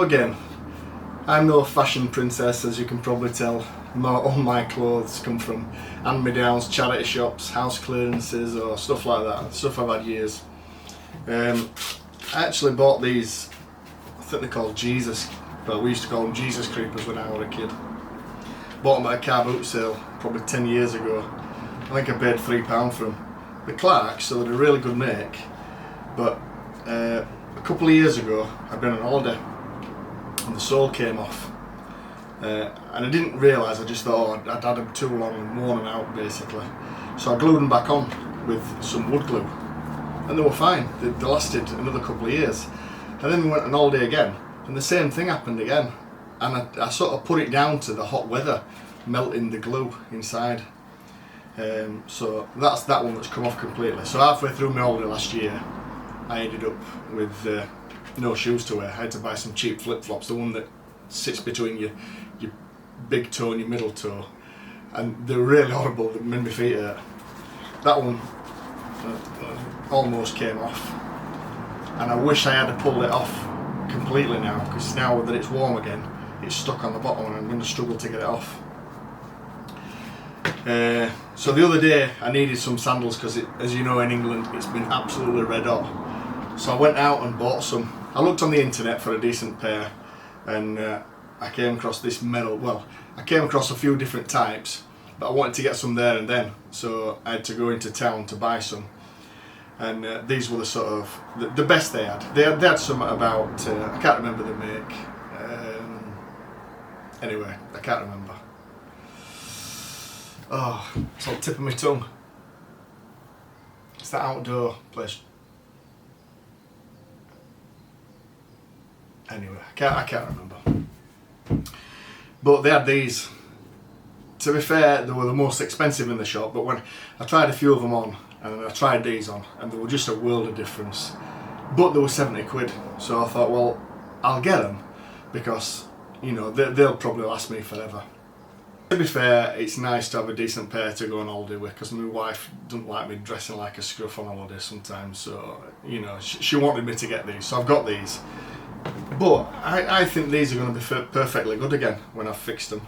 Again, I'm no fashion princess, as you can probably tell. All my clothes come from hand-me-downs, charity shops, house clearances or stuff like that, stuff I've had years. I actually bought these, I think they're called Jesus, well we used to call them Jesus Creepers when I was a kid. Bought them at a car boot sale probably 10 years ago. I think I paid £3 for them. The Clarkes, so they're a really good make, but a couple of years ago I'd been on holiday and the sole came off, and I didn't realise, I just thought I'd had them too long and worn them out basically, so I glued them back on with some wood glue and they were fine. They lasted another couple of years, and then we went on holiday again and the same thing happened again, and I sort of put it down to the hot weather melting the glue inside. So that's that one that's come off completely. So halfway through my holiday last year I ended up with no shoes to wear. I had to buy some cheap flip-flops, the one that sits between your big toe and your middle toe, and they were really horrible, they made my feet hurt. That one almost came off, and I wish I had pulled it off completely now, because now that it's warm again it's stuck on the bottom and I'm going to struggle to get it off. So the other day I needed some sandals because, as you know, in England it's been absolutely red hot. So I went out and bought some. I looked on the internet for a decent pair, and I came across this metal. Well, I came across a few different types, but I wanted to get some there and then, so I had to go into town to buy some. And these were the sort of the best they had. They had some about I can't remember the make. Anyway, I can't remember. Oh, it's on the tip of my tongue. It's that outdoor place. Anyway, I can't remember. But they had these. To be fair, they were the most expensive in the shop, but when I tried a few of them on, and I tried these on, and they were just a world of difference. But they were 70 quid, so I thought, well, I'll get them, because, you know, they'll probably last me forever. To be fair, it's nice to have a decent pair to go on holiday with, because my wife doesn't like me dressing like a scruff on holiday sometimes, so, you know, she wanted me to get these, so I've got these. But I think these are going to be perfectly good again when I've fixed them.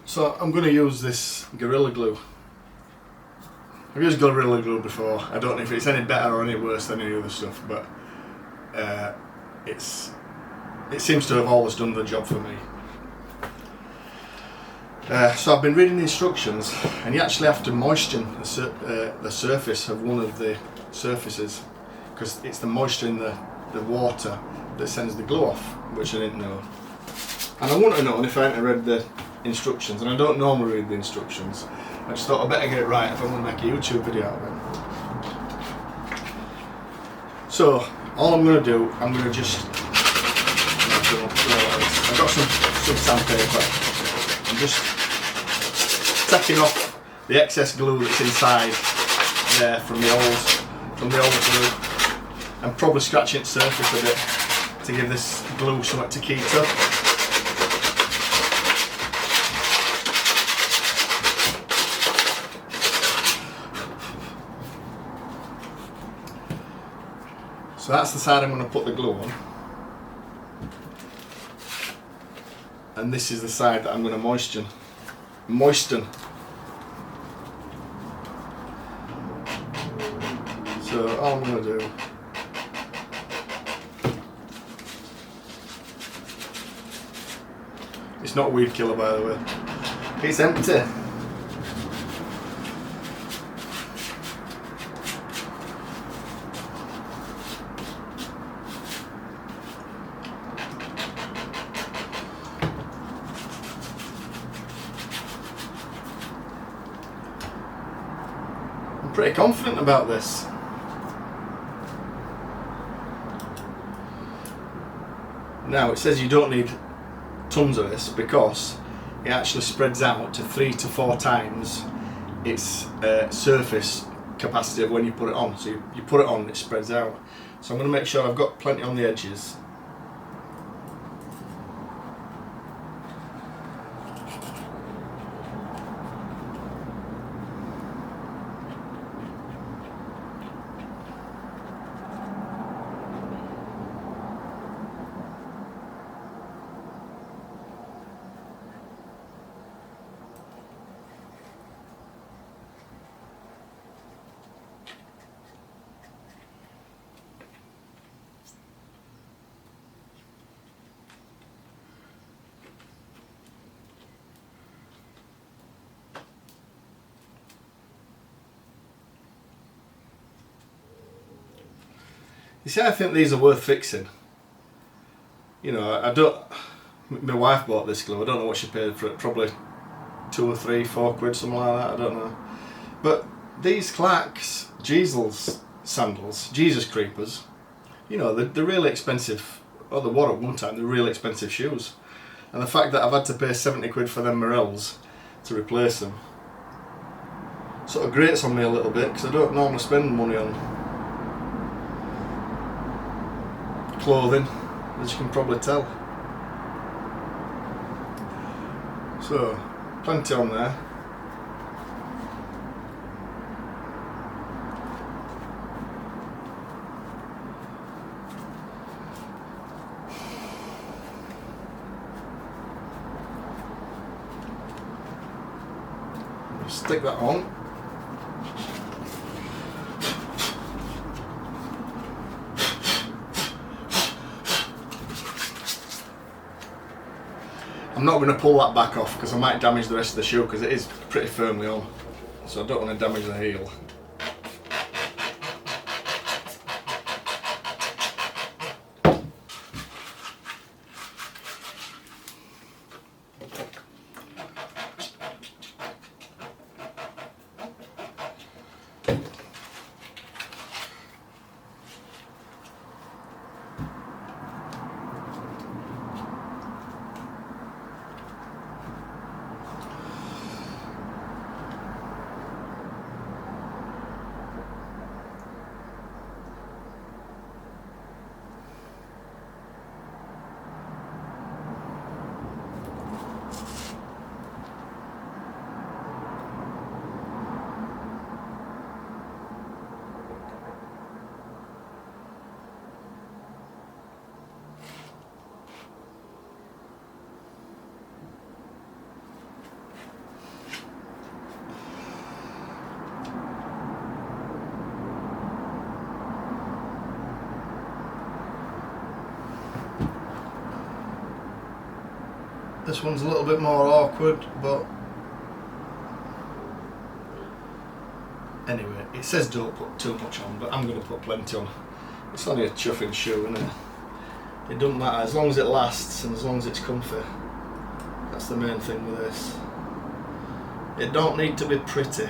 So I'm going to use this Gorilla Glue. I've used Gorilla Glue before. I don't know if it's any better or any worse than any other stuff, but it seems to have always done the job for me. So I've been reading the instructions, and you actually have to moisten the surface of one of the surfaces, because it's the moisture in the water that sends the glue off, which I didn't know. And I wouldn't have known if I hadn't read the instructions, and I don't normally read the instructions. I just thought I better get it right if I want to make a YouTube video out of it. So all I'm going to do, I'm going to just, I've got some sandpaper. I'm just taking off the excess glue that's inside there from the old glue, and probably scratching its surface a bit to give this glue something to keep up. So that's the side I'm going to put the glue on, and this is the side that I'm going to moisten. So all I'm going to do, it's not weed killer, by the way, it's empty. I'm pretty confident about this. Now it says you don't need tons of this because it actually spreads out to 3 to 4 times its surface capacity of when you put it on. So you put it on, it spreads out. So I'm going to make sure I've got plenty on the edges. You see, I think these are worth fixing. You know, I don't. My wife bought this glue. I don't know what she paid for it. Probably 2 or 3, 4 quid, something like that. I don't know. But these Clarkes Sandals, Jesus Creepers, you know, they're really expensive. Or they were at one time. They're really expensive shoes. And the fact that I've had to pay 70 quid for them Morels to replace them sort of grates on me a little bit, because I don't normally spend money on clothing, as you can probably tell. So, plenty on there. Stick that on. I'm not going to pull that back off because I might damage the rest of the shoe, because it is pretty firmly on, so I don't want to damage the heel. This one's a little bit more awkward, but anyway, it says don't put too much on, but I'm going to put plenty on. It's only a chuffing shoe, isn't it? It doesn't matter, as long as it lasts and as long as it's comfy. That's the main thing with this. It don't need to be pretty.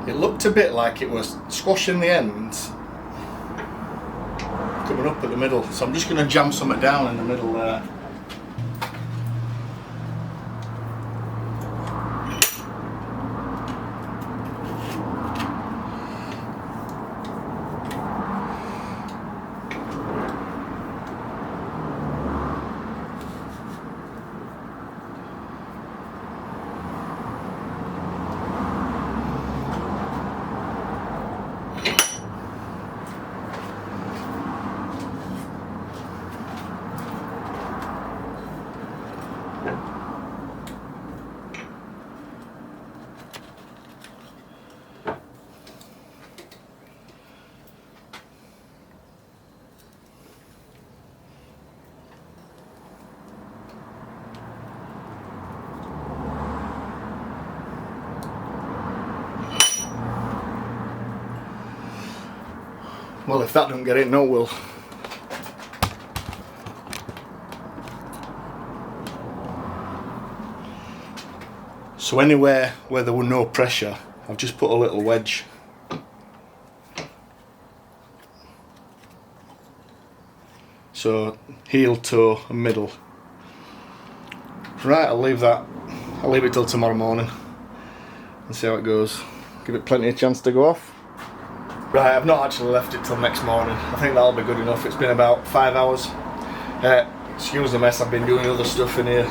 It looked a bit like it was squashing the ends, coming up at the middle, so I'm just going to jam something down in the middle there. Well, if that don't get it, no will. So anywhere where there were no pressure, I've just put a little wedge. So heel, toe and middle. Right, I'll leave it till tomorrow morning and see how it goes. Give it plenty of chance to go off. Right, I've not actually left it till next morning. I think that'll be good enough. It's been about 5 hours. Excuse the mess, I've been doing other stuff in here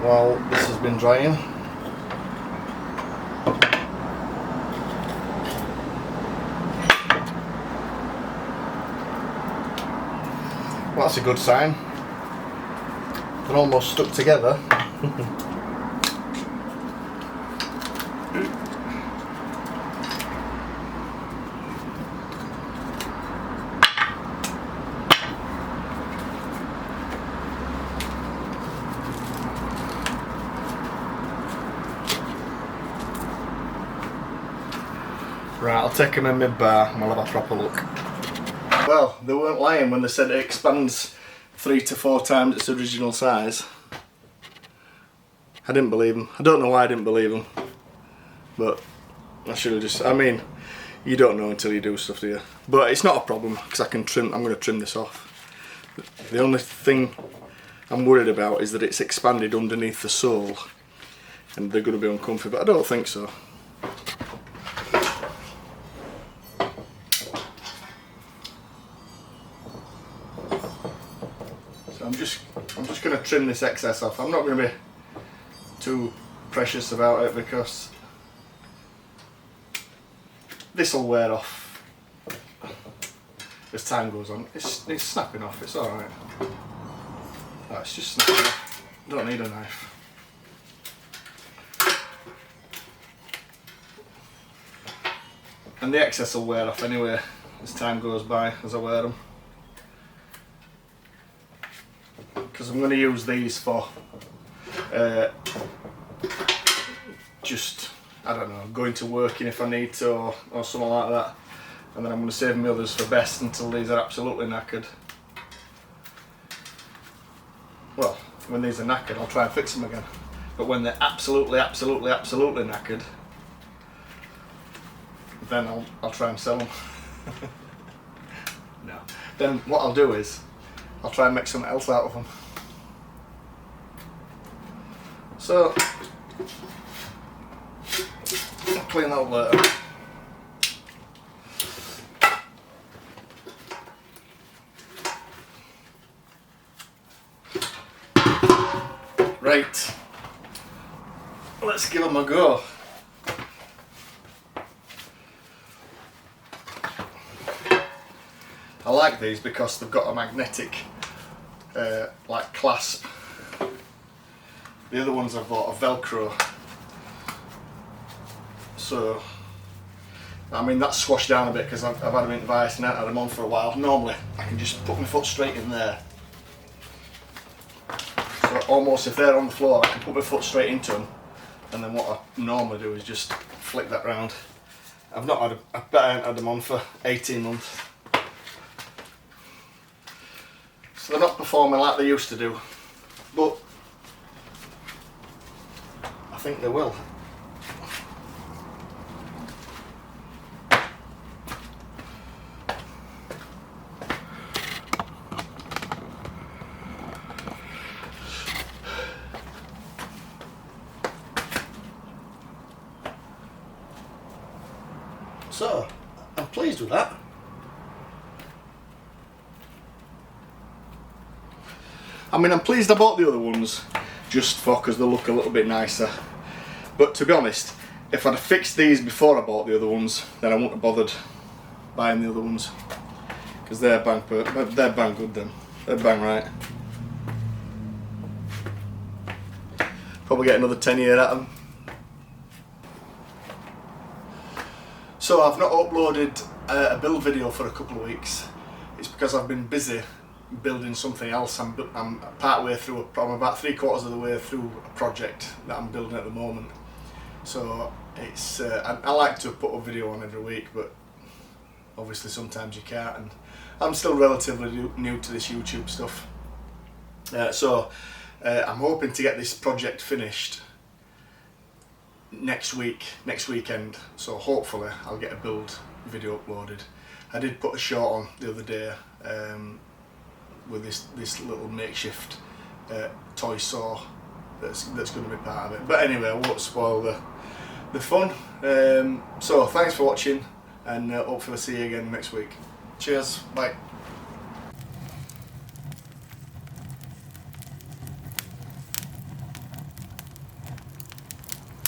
while this has been drying. Well, that's a good sign. They're almost stuck together. Right, I'll take them in mid-bar and we'll have a proper look. Well, they weren't lying when they said it expands 3 to 4 times its original size. I didn't believe them. I don't know why I didn't believe them. But I should have just... I mean, you don't know until you do stuff, do you? But it's not a problem because I can trim... I'm going to trim this off. The only thing I'm worried about is that it's expanded underneath the sole and they're going to be uncomfy, but I don't think so. I'm just going to trim this excess off. I'm not going to be too precious about it because this will wear off as time goes on. It's snapping off, it's alright. Oh, it's just snapping off. Don't need a knife. And the excess will wear off anyway as time goes by, as I wear them. Because I'm going to use these for just, I don't know, going to working if I need to or something like that. And then I'm going to save my others for best until these are absolutely knackered. Well, when these are knackered I'll try and fix them again. But when they're absolutely knackered, then I'll try and sell them. No. Then what I'll do is, I'll try and make something else out of them. So, I'll clean that up later. Right, let's give them a go. I like these because they've got a magnetic like clasp. The other ones I've bought are Velcro. So, I mean that's squashed down a bit because I've had them in vice and I haven't had them on for a while. Normally I can just put my foot straight in there. So almost if they're on the floor I can put my foot straight into them, and then what I normally do is just flick that round. I bet I haven't had them on for 18 months. So they're not performing like they used to do, but I think they will. So, I'm pleased with that. I mean, I'm pleased I bought the other ones just because they look a little bit nicer. But to be honest, if I'd have fixed these before I bought the other ones, then I wouldn't have bothered buying the other ones. Because they're bang good then. They're bang right. Probably get another 10 year at them. So I've not uploaded a build video for a couple of weeks. It's because I've been busy building something else. I'm part way through, I'm about 3/4 of the way through a project that I'm building at the moment. So it's I like to put a video on every week, but obviously sometimes you can't, and I'm still relatively new to this YouTube stuff. So I'm hoping to get this project finished next weekend, so hopefully I'll get a build video uploaded. I did put a short on the other day with this little makeshift toy saw that's going to be part of it, but anyway I won't spoil the fun. So thanks for watching, and hopefully I'll see you again next week. Cheers, bye.